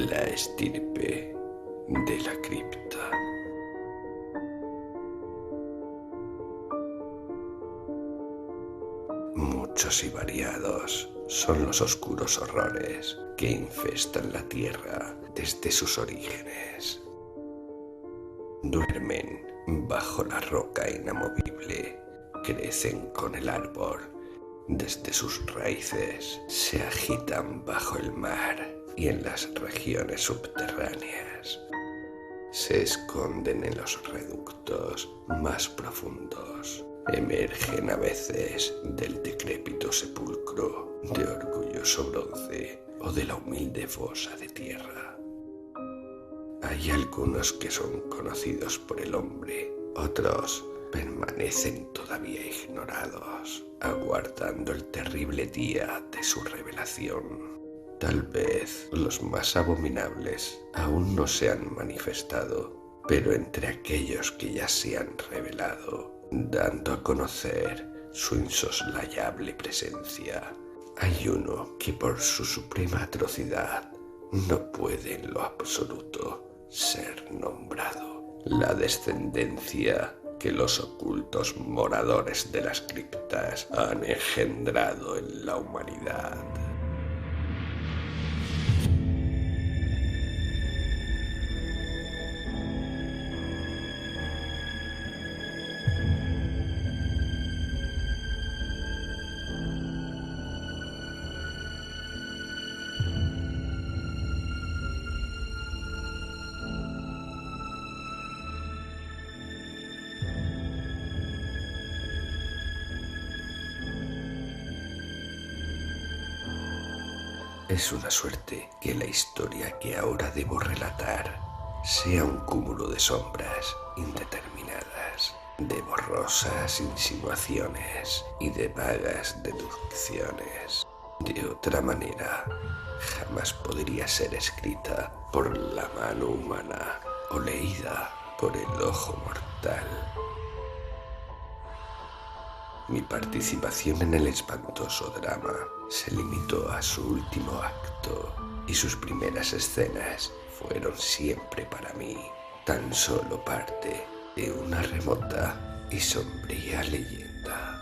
La estirpe de la cripta. Muchos y variados son los oscuros horrores que infestan la tierra desde sus orígenes. Duermen bajo la roca inamovible, crecen con el árbol desde sus raíces, se agitan bajo el mar y en las regiones subterráneas. Se esconden en los reductos más profundos. Emergen a veces del decrépito sepulcro de orgulloso bronce o de la humilde fosa de tierra. Hay algunos que son conocidos por el hombre, otros permanecen todavía ignorados, aguardando el terrible día de su revelación. Tal vez los más abominables aún no se han manifestado, pero entre aquellos que ya se han revelado, dando a conocer su insoslayable presencia, hay uno que por su suprema atrocidad no puede en lo absoluto ser nombrado. La descendencia que los ocultos moradores de las criptas han engendrado en la humanidad. Es una suerte que la historia que ahora debo relatar sea un cúmulo de sombras indeterminadas, de borrosas insinuaciones y de vagas deducciones. De otra manera, jamás podría ser escrita por la mano humana o leída por el ojo mortal. Mi participación en el espantoso drama se limitó a su último acto y sus primeras escenas fueron siempre para mí tan solo parte de una remota y sombría leyenda.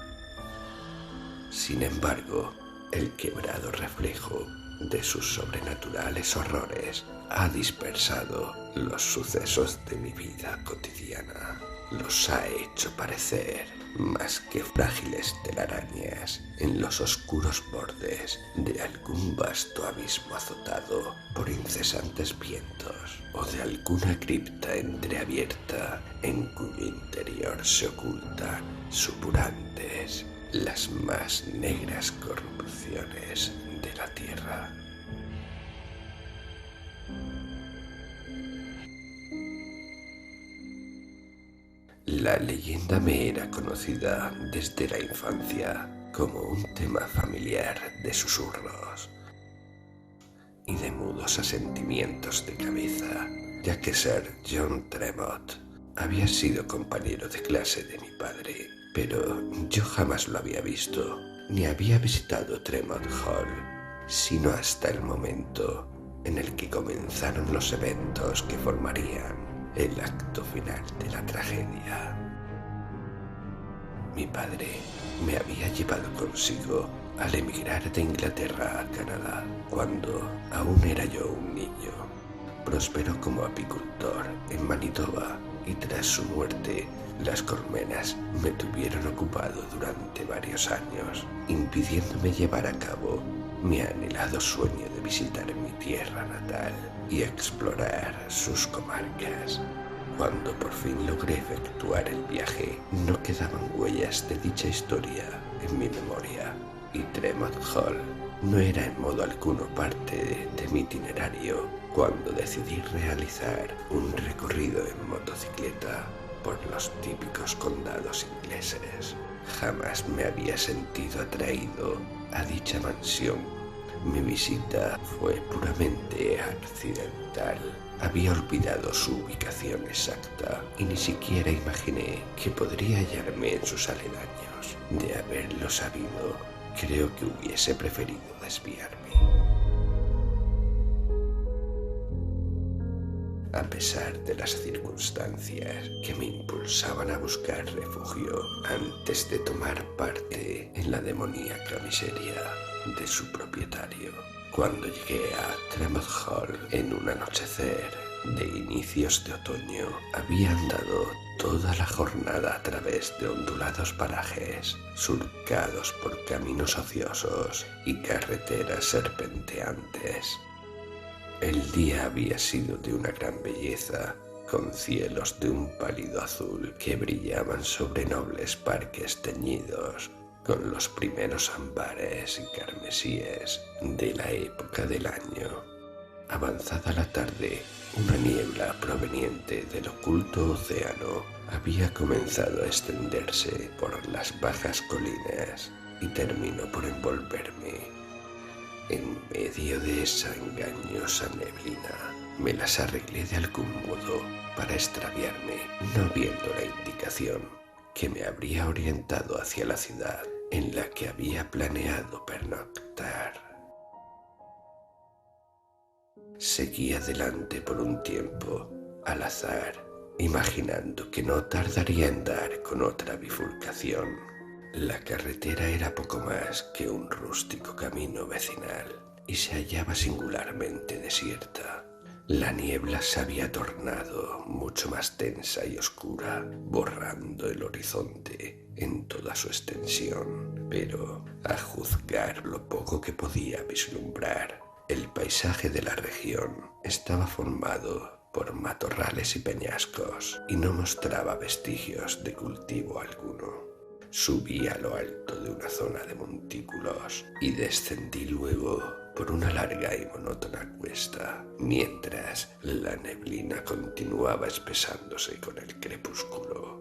Sin embargo, el quebrado reflejo de sus sobrenaturales horrores ha dispersado los sucesos de mi vida cotidiana. Los ha hecho parecer más que frágiles telarañas en los oscuros bordes de algún vasto abismo azotado por incesantes vientos, o de alguna cripta entreabierta en cuyo interior se ocultan supurantes las más negras corrupciones de la tierra. La leyenda me era conocida desde la infancia como un tema familiar de susurros y de mudos asentimientos de cabeza, ya que Sir John Tremont había sido compañero de clase de mi padre, pero yo jamás lo había visto, ni había visitado Tremont Hall, sino hasta el momento en el que comenzaron los eventos que formarían el acto final de la tragedia. Mi padre me había llevado consigo al emigrar de Inglaterra a Canadá cuando aún era yo un niño. Prosperó como apicultor en Manitoba y tras su muerte las colmenas me tuvieron ocupado durante varios años, impidiéndome llevar a cabo mi anhelado sueño de visitar mi tierra natal y explorar sus comarcas. Cuando por fin logré efectuar el viaje, no quedaban huellas de dicha historia en mi memoria, y Tremont Hall no era en modo alguno parte de mi itinerario cuando decidí realizar un recorrido en motocicleta por los típicos condados ingleses. Jamás me había sentido atraído a dicha mansión. Mi visita fue puramente accidental. Había olvidado su ubicación exacta y ni siquiera imaginé que podría hallarme en sus aledaños. De haberlo sabido, creo que hubiese preferido desviarme. a pesar de las circunstancias que me impulsaban a buscar refugio antes de tomar parte en la demoníaca miseria de su propietario. Cuando llegué a Tremont Hall en un anochecer de inicios de otoño, había andado toda la jornada a través de ondulados parajes, surcados por caminos ociosos y carreteras serpenteantes. El día había sido de una gran belleza, con cielos de un pálido azul que brillaban sobre nobles parques teñidos con los primeros ámbares y carmesíes de la época del año. Avanzada la tarde, una niebla proveniente del oculto océano había comenzado a extenderse por las bajas colinas y terminó por envolverme. En medio de esa engañosa neblina, me las arreglé de algún modo para extraviarme, no viendo la indicación que me habría orientado hacia la ciudad en la que había planeado pernoctar. Seguí adelante por un tiempo, al azar, imaginando que no tardaría en dar con otra bifurcación. La carretera era poco más que un rústico camino vecinal y se hallaba singularmente desierta. La niebla se había tornado mucho más densa y oscura, borrando el horizonte en toda su extensión, pero a juzgar lo poco que podía vislumbrar, el paisaje de la región estaba formado por matorrales y peñascos y no mostraba vestigios de cultivo alguno. Subí a lo alto de una zona de montículos y descendí luego por una larga y monótona cuesta, mientras la neblina continuaba espesándose con el crepúsculo.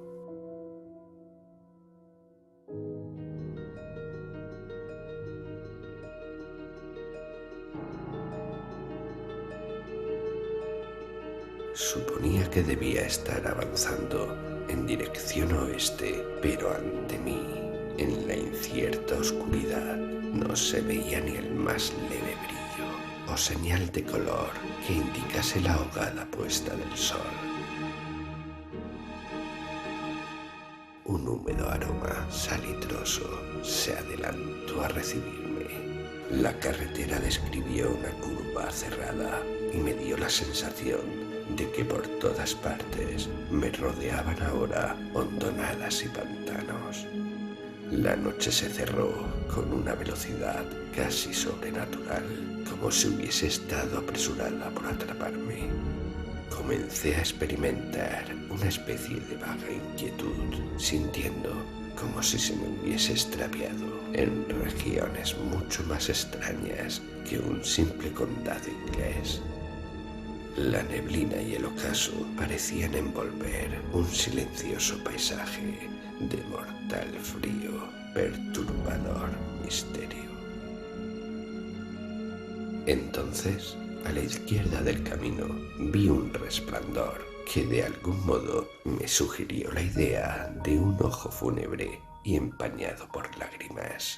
Suponía que debía estar avanzando en dirección oeste, pero ante mí, en la incierta oscuridad, no se veía ni el más leve brillo o señal de color que indicase la ahogada puesta del sol. Un húmedo aroma salitroso se adelantó a recibirme. La carretera describió una curva cerrada y me dio la sensación de que por todas partes me rodeaban ahora hondonadas y pantanos. La noche se cerró con una velocidad casi sobrenatural, como si hubiese estado apresurada por atraparme. Comencé a experimentar una especie de vaga inquietud, sintiendo como si se me hubiese extraviado en regiones mucho más extrañas que un simple condado inglés. La neblina y el ocaso parecían envolver un silencioso paisaje de mortal frío, perturbador misterio. Entonces, a la izquierda del camino, vi un resplandor que de algún modo me sugirió la idea de un ojo fúnebre y empañado por lágrimas.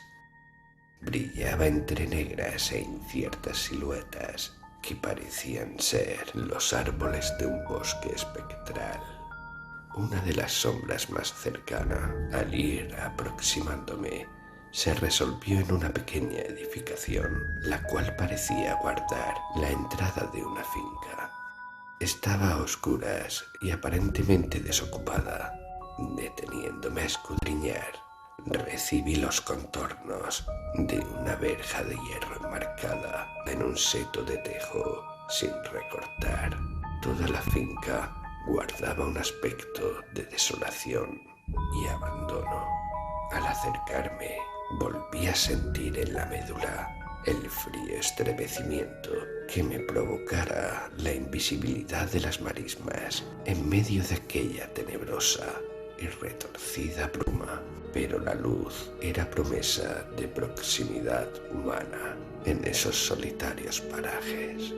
Brillaba entre negras e inciertas siluetas que parecían ser los árboles de un bosque espectral. Una de las sombras más cercana, al ir aproximándome, se resolvió en una pequeña edificación, la cual parecía guardar la entrada de una finca. Estaba a oscuras y aparentemente desocupada. Deteniéndome a escudriñar, recibí los contornos de una verja de hierro enmarcada en un seto de tejo sin recortar. Toda la finca guardaba un aspecto de desolación y abandono. Al acercarme, volví a sentir en la médula el frío estremecimiento que me provocara la invisibilidad de las marismas en medio de aquella tenebrosa y retorcida bruma, pero la luz era promesa de proximidad humana en esos solitarios parajes.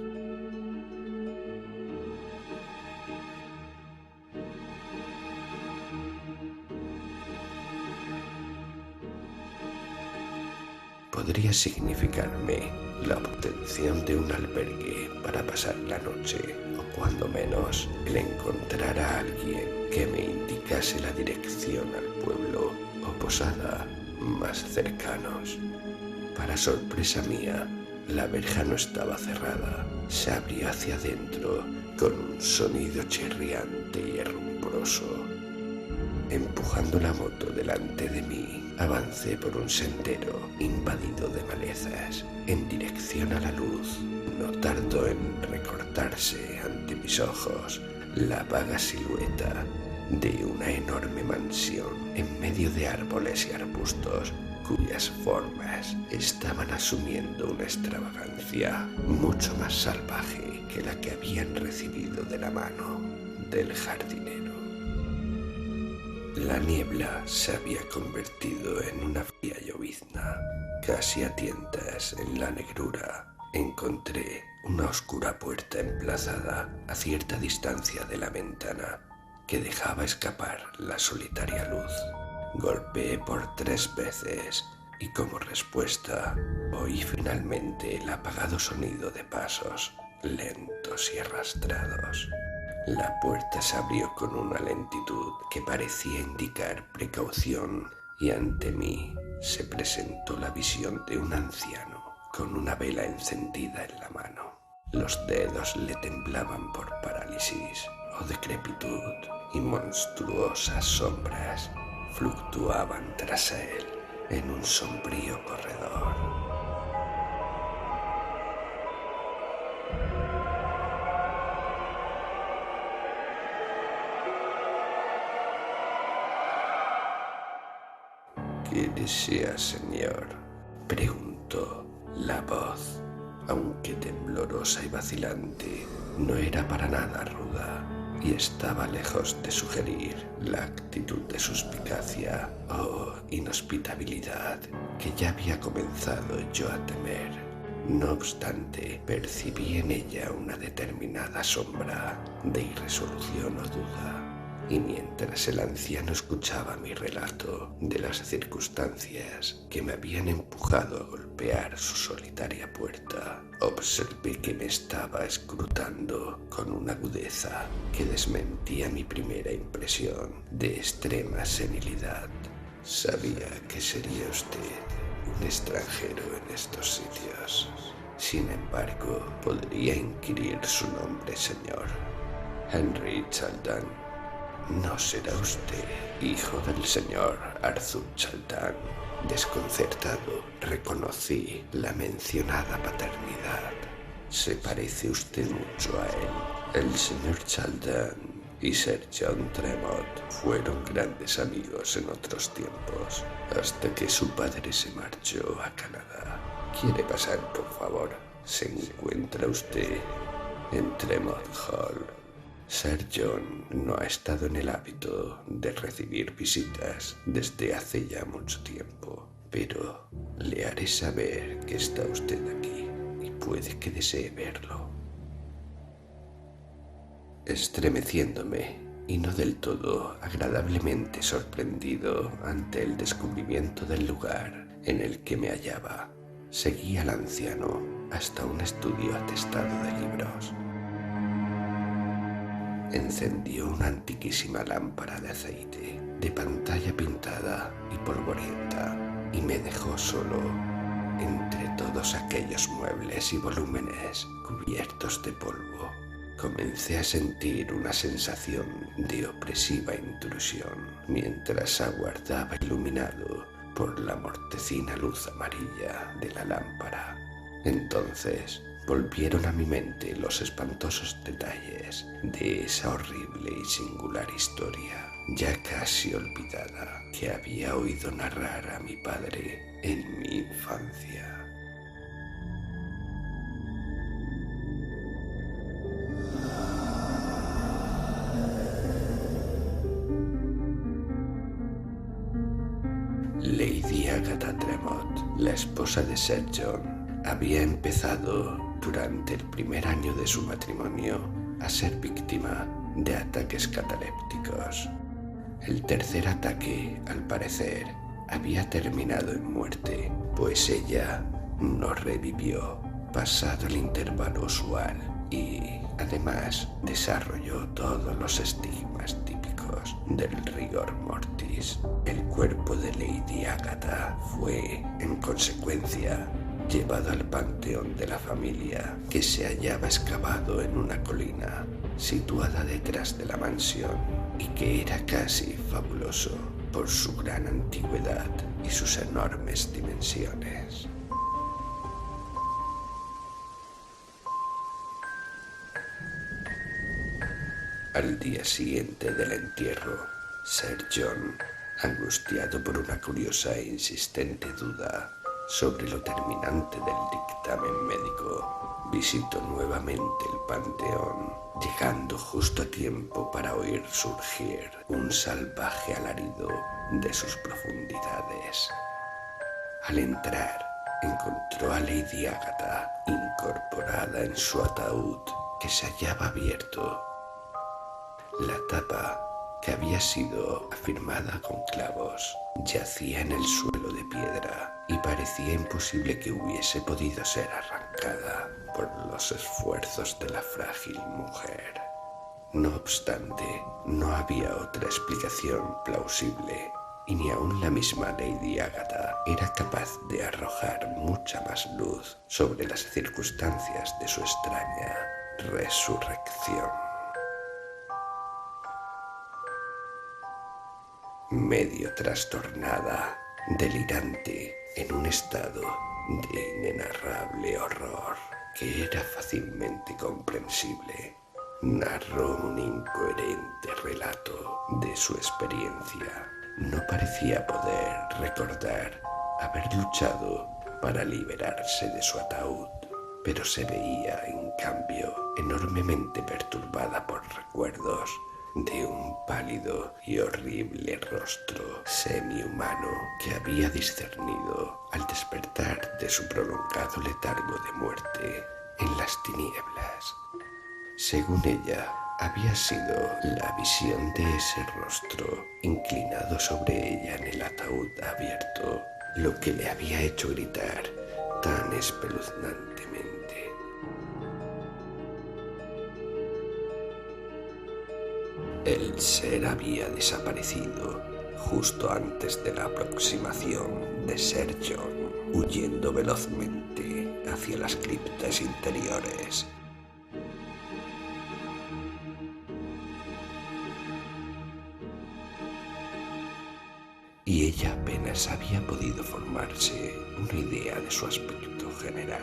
podría significarme la obtención de un albergue para pasar la noche, o cuando menos el encontrar a alguien que me indicase la dirección al pueblo o posada más cercanos. Para sorpresa mía, la verja no estaba cerrada, se abrió hacia adentro con un sonido chirriante y herrumbroso. Empujando la moto delante de mí, avancé por un sendero invadido de malezas en dirección a la luz. No tardó en recortarse ante mis ojos la vaga silueta de una enorme mansión en medio de árboles y arbustos cuyas formas estaban asumiendo una extravagancia mucho más salvaje que la que habían recibido de la mano del jardinero. La niebla se había convertido en una fría llovizna. Casi a tientas en la negrura encontré una oscura puerta emplazada a cierta distancia de la ventana que dejaba escapar la solitaria luz. Golpeé por 3 veces y como respuesta oí finalmente el apagado sonido de pasos lentos y arrastrados. La puerta se abrió con una lentitud que parecía indicar precaución y ante mí se presentó la visión de un anciano con una vela encendida en la mano. Los dedos le temblaban por parálisis o decrepitud y monstruosas sombras fluctuaban tras él en un sombrío corredor. ¿Qué desea, señor?, preguntó la voz. Aunque temblorosa y vacilante, no era para nada ruda y estaba lejos de sugerir la actitud de suspicacia o inhospitabilidad que ya había comenzado yo a temer. No obstante, percibí en ella una determinada sombra de irresolución o duda. Y mientras el anciano escuchaba mi relato de las circunstancias que me habían empujado a golpear su solitaria puerta, observé que me estaba escrutando con una agudeza que desmentía mi primera impresión de extrema senilidad. Sabía que sería usted un extranjero en estos sitios. Sin embargo, podría inquirir su nombre, señor. Henry Chaldan. ¿No será usted hijo del señor Arthur Chaldan? Desconcertado, reconocí la mencionada paternidad. Se parece usted mucho a él. El señor Chaldan y Sir John Tremont fueron grandes amigos en otros tiempos, hasta que su padre se marchó a Canadá. ¿Quiere pasar, por favor? ¿Se encuentra usted en Tremont Hall? Sir John no ha estado en el hábito de recibir visitas desde hace ya mucho tiempo, pero le haré saber que está usted aquí y puede que desee verlo. Estremeciéndome y no del todo agradablemente sorprendido ante el descubrimiento del lugar en el que me hallaba, seguí al anciano hasta un estudio atestado de libros. Encendió una antiquísima lámpara de aceite, de pantalla pintada y polvorienta, y me dejó solo entre todos aquellos muebles y volúmenes cubiertos de polvo. Comencé a sentir una sensación de opresiva intrusión mientras aguardaba iluminado por la mortecina luz amarilla de la lámpara. Entonces volvieron a mi mente los espantosos detalles de esa horrible y singular historia, ya casi olvidada, que había oído narrar a mi padre en mi infancia. Lady Agatha Tremont, la esposa de Sir John, había empezado durante el primer año de su matrimonio a ser víctima de ataques catalépticos. El tercer ataque, al parecer, había terminado en muerte pues ella no revivió pasado el intervalo usual y además desarrolló todos los estigmas típicos del rigor mortis. El cuerpo de Lady Agatha fue, en consecuencia, llevado al panteón de la familia, que se hallaba excavado en una colina situada detrás de la mansión y que era casi fabuloso por su gran antigüedad y sus enormes dimensiones. Al día siguiente del entierro, Sir John, angustiado por una curiosa e insistente duda sobre lo terminante del dictamen médico, visitó nuevamente el panteón, llegando justo a tiempo para oír surgir un salvaje alarido de sus profundidades. Al entrar, encontró a Lady Agatha incorporada en su ataúd, que se hallaba abierto. La tapa, que había sido afirmada con clavos, yacía en el suelo de piedra y parecía imposible que hubiese podido ser arrancada por los esfuerzos de la frágil mujer. No obstante, no había otra explicación plausible y ni aun la misma Lady Agatha era capaz de arrojar mucha más luz sobre las circunstancias de su extraña resurrección. Medio trastornada, delirante, en un estado de inenarrable horror que era fácilmente comprensible, narró un incoherente relato de su experiencia. No parecía poder recordar haber luchado para liberarse de su ataúd, pero se veía, en cambio, enormemente perturbada por recuerdos de un pálido y horrible rostro semi-humano que había discernido al despertar de su prolongado letargo de muerte en las tinieblas. Según ella, había sido la visión de ese rostro inclinado sobre ella en el ataúd abierto lo que le había hecho gritar tan espeluznantemente. El ser había desaparecido justo antes de la aproximación de Sir John, huyendo velozmente hacia las criptas interiores. Y ella apenas había podido formarse una idea de su aspecto general.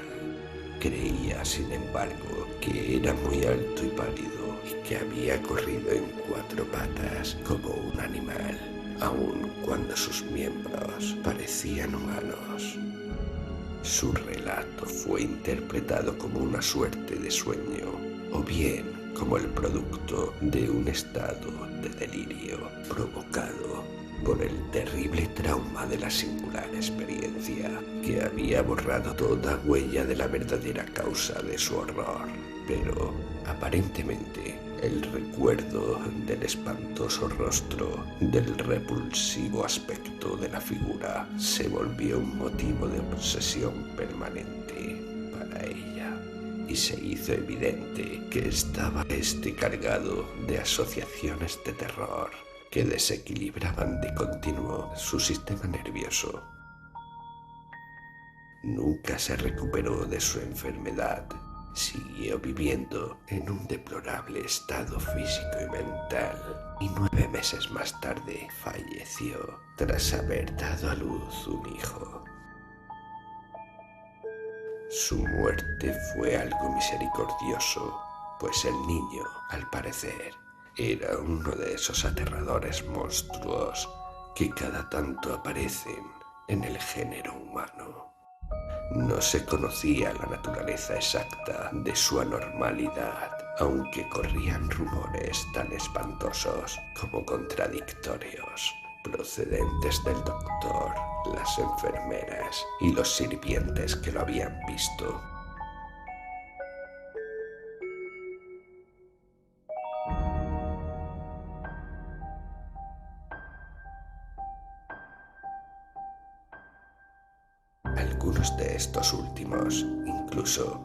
Creía, sin embargo, que era muy alto y pálido y que había corrido en 4 patas como un animal, aun cuando sus miembros parecían humanos. Su relato fue interpretado como una suerte de sueño, o bien como el producto de un estado de delirio provocado por el terrible trauma de la singular experiencia que había borrado toda huella de la verdadera causa de su horror. Pero, aparentemente, el recuerdo del espantoso rostro, del repulsivo aspecto de la figura, se volvió un motivo de obsesión permanente para ella, y se hizo evidente que estaba cargado de asociaciones de terror que desequilibraban de continuo su sistema nervioso. Nunca se recuperó de su enfermedad. Siguió viviendo en un deplorable estado físico y mental, y 9 meses más tarde falleció tras haber dado a luz un hijo. Su muerte fue algo misericordioso, pues el niño, al parecer, era uno de esos aterradores monstruos que cada tanto aparecen en el género humano. No se conocía la naturaleza exacta de su anormalidad, aunque corrían rumores tan espantosos como contradictorios, procedentes del doctor, las enfermeras y los sirvientes que lo habían visto. Al Algunos de estos últimos incluso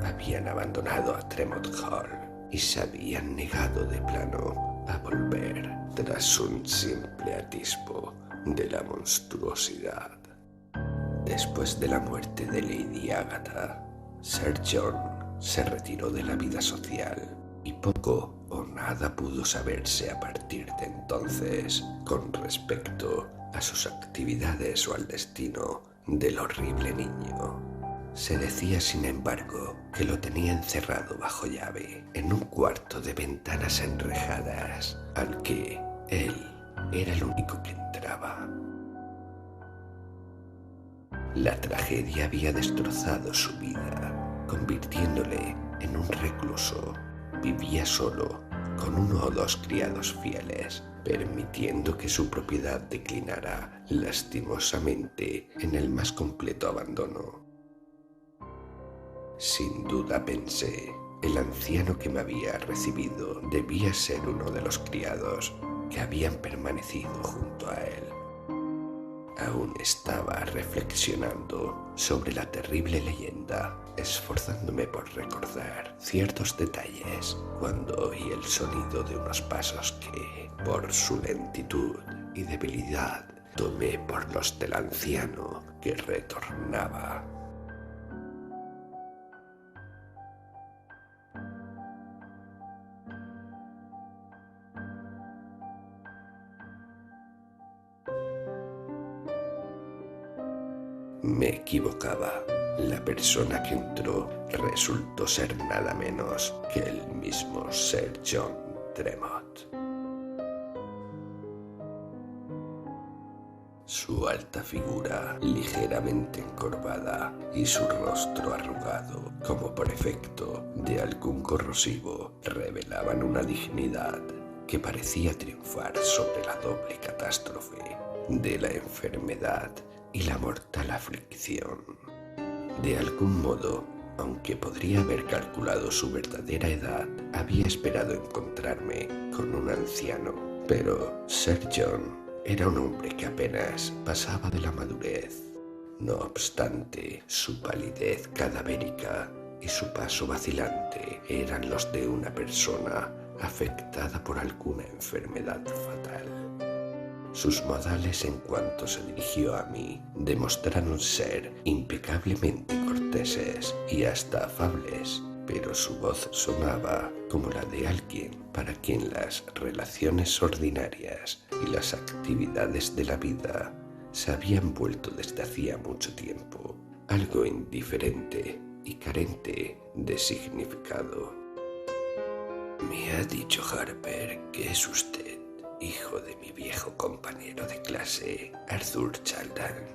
habían abandonado a Tremont Hall y se habían negado de plano a volver tras un simple atisbo de la monstruosidad. Después de la muerte de Lady Agatha, Sir John se retiró de la vida social y poco o nada pudo saberse a partir de entonces con respecto a sus actividades o al destino del horrible niño. Se decía, sin embargo, que lo tenía encerrado bajo llave en un cuarto de ventanas enrejadas al que él era el único que entraba. La tragedia había destrozado su vida, convirtiéndole en un recluso. Vivía solo, con 1 o 2 criados fieles, permitiendo que su propiedad declinara lastimosamente en el más completo abandono. Sin duda pensé, el anciano que me había recibido debía ser uno de los criados que habían permanecido junto a él. Aún estaba reflexionando sobre la terrible leyenda, esforzándome por recordar ciertos detalles cuando oí el sonido de unos pasos que, por su lentitud y debilidad, tomé por los del anciano que retornaba. Me equivocaba. La persona que entró resultó ser nada menos que el mismo Sir John Tremont. Su alta figura, ligeramente encorvada, y su rostro arrugado, como por efecto de algún corrosivo, revelaban una dignidad que parecía triunfar sobre la doble catástrofe de la enfermedad y la mortal aflicción. De algún modo, aunque podría haber calculado su verdadera edad, había esperado encontrarme con un anciano, pero Sir John era un hombre que apenas pasaba de la madurez. No obstante, su palidez cadavérica y su paso vacilante eran los de una persona afectada por alguna enfermedad fatal. Sus modales en cuanto se dirigió a mí demostraron ser impecablemente corteses y hasta afables, pero su voz sonaba como la de alguien para quien las relaciones ordinarias y las actividades de la vida se habían vuelto desde hacía mucho tiempo algo indiferente y carente de significado. Me ha dicho Harper que es usted hijo de mi viejo compañero de clase, Arthur Chaldan.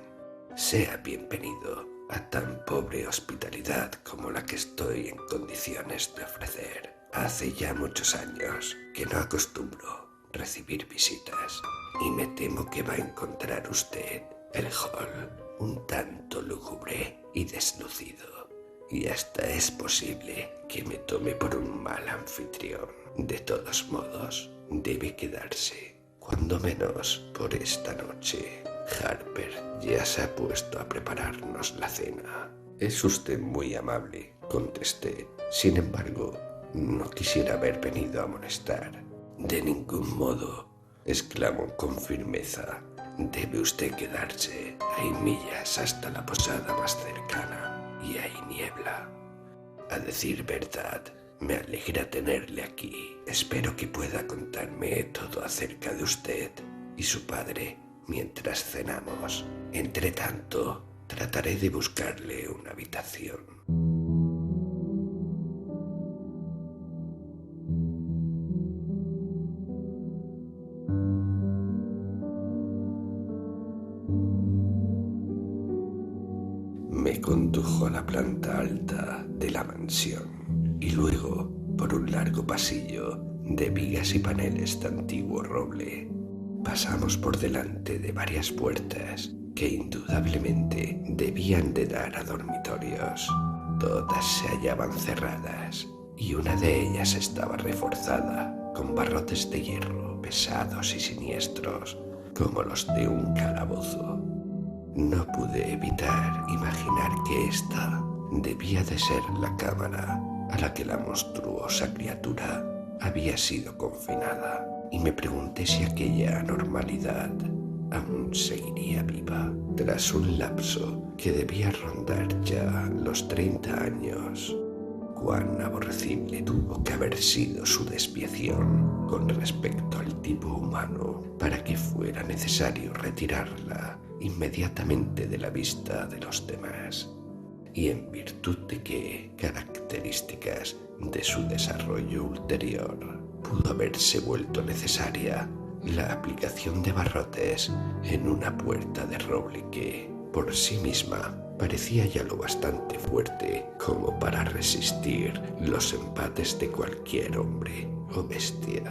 Sea bienvenido a tan pobre hospitalidad como la que estoy en condiciones de ofrecer. Hace ya muchos años que no acostumbro recibir visitas y me temo que va a encontrar usted el hall un tanto lúgubre y deslucido, y hasta es posible que me tome por un mal anfitrión. De todos modos, debe quedarse, cuando menos por esta noche. Harper ya se ha puesto a prepararnos la cena. Es usted muy amable, contesté. Sin embargo, no quisiera haber venido a molestar. De ningún modo, exclamó con firmeza. Debe usted quedarse. Hay millas hasta la posada más cercana y hay niebla. A decir verdad, me alegra tenerle aquí. Espero que pueda contarme todo acerca de usted y su padre mientras cenamos. Entretanto, trataré de buscarle una habitación. Me condujo a la planta alta de la mansión y luego por un largo pasillo de vigas y paneles de antiguo roble. Pasamos por delante de varias puertas que indudablemente debían de dar a dormitorios. Todas se hallaban cerradas y una de ellas estaba reforzada con barrotes de hierro pesados y siniestros como los de un calabozo. No pude evitar imaginar determinar que esta debía de ser la cámara a la que la monstruosa criatura había sido confinada, y me pregunté si aquella anormalidad aún seguiría viva tras un lapso que debía rondar ya los 30 años. Cuán aborrecible tuvo que haber sido su desviación con respecto al tipo humano para que fuera necesario retirarla inmediatamente de la vista de los demás, y en virtud de qué características de su desarrollo ulterior pudo haberse vuelto necesaria la aplicación de barrotes en una puerta de roble que, por sí misma, parecía ya lo bastante fuerte como para resistir los embates de cualquier hombre o bestia.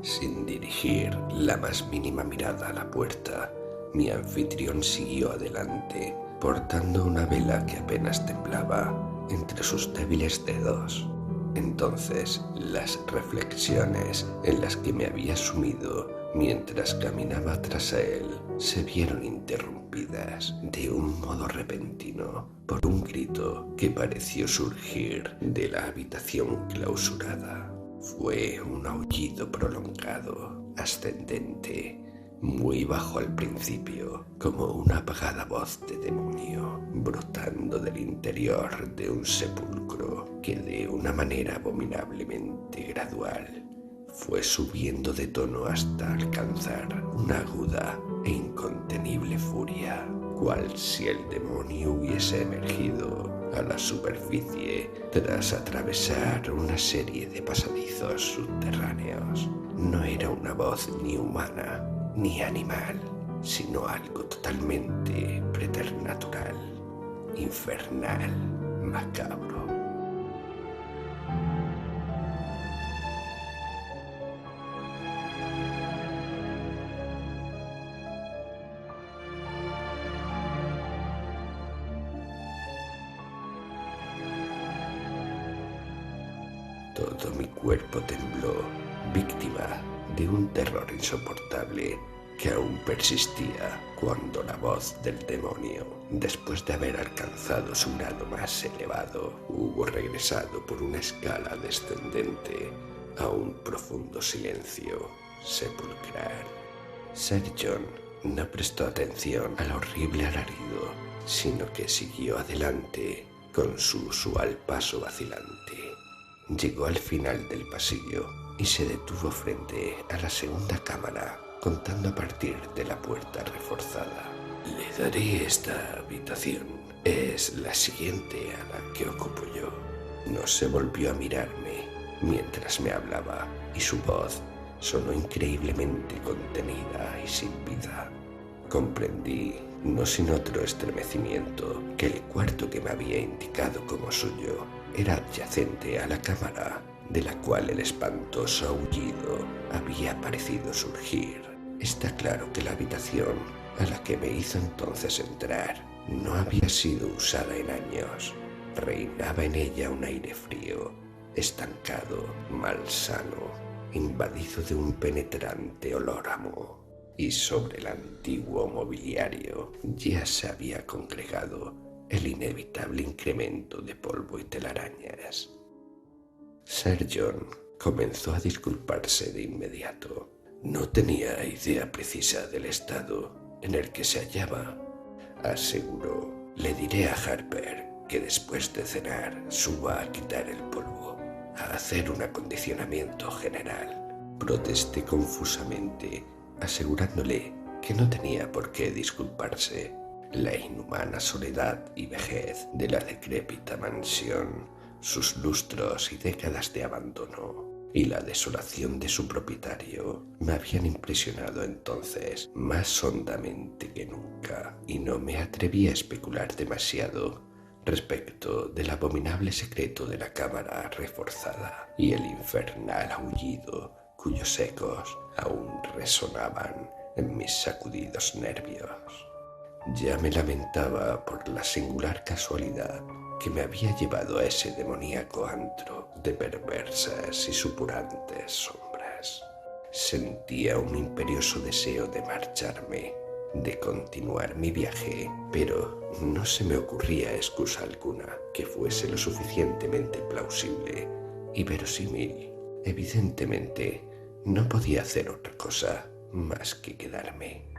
Sin dirigir la más mínima mirada a la puerta, mi anfitrión siguió adelante, portando una vela que apenas temblaba entre sus débiles dedos. Entonces, las reflexiones en las que me había sumido mientras caminaba tras él se vieron interrumpidas de un modo repentino por un grito que pareció surgir de la habitación clausurada. Fue un aullido prolongado, ascendente, muy bajo al principio, como una apagada voz de demonio, brotando del interior de un sepulcro que de una manera abominablemente gradual fue subiendo de tono hasta alcanzar una aguda e incontenible furia, cual si el demonio hubiese emergido a la superficie tras atravesar una serie de pasadizos subterráneos. No era una voz ni humana ni animal, sino algo totalmente preternatural, infernal, macabro. Todo mi cuerpo tembló, víctima de un terror insoportable que aún persistía cuando la voz del demonio, después de haber alcanzado su grado más elevado, hubo regresado por una escala descendente a un profundo silencio sepulcral. Sir John no prestó atención al horrible alarido, sino que siguió adelante con su usual paso vacilante. Llegó al final del pasillo y se detuvo frente a la segunda cámara, contando a partir de la puerta reforzada. Le daré esta habitación. Es la siguiente a la que ocupo yo. No se volvió a mirarme mientras me hablaba y su voz sonó increíblemente contenida y sin vida. Comprendí, no sin otro estremecimiento, que el cuarto que me había indicado como suyo era adyacente a la cámara de la cual el espantoso aullido había parecido surgir. Está claro que la habitación a la que me hizo entonces entrar no había sido usada en años. Reinaba en ella un aire frío, estancado, malsano, invadido de un penetrante olor a moho, y sobre el antiguo mobiliario ya se había congregado el inevitable incremento de polvo y telarañas. Sir John comenzó a disculparse de inmediato. No tenía idea precisa del estado en el que se hallaba, aseguró. Le diré a Harper que después de cenar suba a quitar el polvo, a hacer un acondicionamiento general. Protesté confusamente, asegurándole que no tenía por qué disculparse. La inhumana soledad y vejez de la decrépita mansión, sus lustros y décadas de abandono, y la desolación de su propietario me habían impresionado entonces más hondamente que nunca, y no me atreví a especular demasiado respecto del abominable secreto de la cámara reforzada y el infernal aullido cuyos ecos aún resonaban en mis sacudidos nervios. Ya me lamentaba por la singular casualidad que me había llevado a ese demoníaco antro de perversas y supurantes sombras. Sentía un imperioso deseo de marcharme, de continuar mi viaje, pero no se me ocurría excusa alguna que fuese lo suficientemente plausible y verosímil. Evidentemente, no podía hacer otra cosa más que quedarme.